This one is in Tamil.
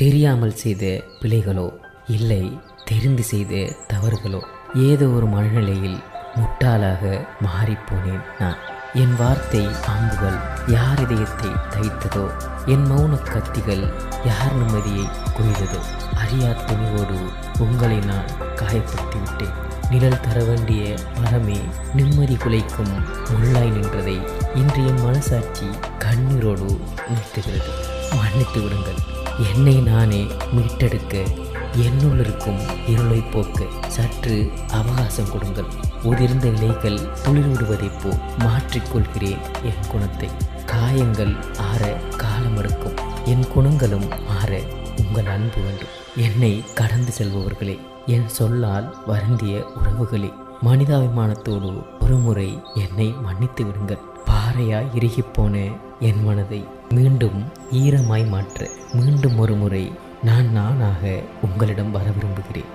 தெரியாமல் செய்த பிழைகளோ இல்லை தெரிந்து செய்த தவறுகளோ, ஏதோ ஒரு மனநிலையில் முட்டாளாக மாறிப்போனேன் நான். என் வார்த்தை அம்புகள் யார் இதயத்தை தைத்ததோ, என் மௌன கத்திகள் யார் நிம்மதியை கொய்ததோ, அறியாத துணிவோடு உங்களை நான் காயப்படுத்தி விட்டேன். நிழல் தர வேண்டிய மரமே நிம்மதி குலைக்கும் முள்ளாய் நின்றதை இன்று என் மனசாட்சி கண்ணீரோடு நிறுத்துகிறது. மன்னித்து விடுங்கள். என்னை நானே மீட்டெடுக்க, என்னுள் இருக்கும் இருளை போக்க சற்று அவகாசம் கொடுங்கள். உதிர்ந்த இலைகள் துளிர்விடுவதைப் போ மாற்றிக்கொள்கிறேன் என் குணத்தை. காயங்கள் ஆற காலம் எடுக்கும், என் குணங்களும் ஆற உங்கள் அன்பு வேண்டும். என்னை கடந்து செல்பவர்களே, என் சொல்லால் வருந்திய உறவுகளே, மனிதாபிமானத்தோடு ஒருமுறை என்னை மன்னித்து விடுங்கள். பாறையாய் இறுகிப்போன என் மனதை மீண்டும் ஈரமாய் மாற்ற மீண்டும் ஒரு முறை நானாக உங்களிடம் வர விரும்புகிறேன்.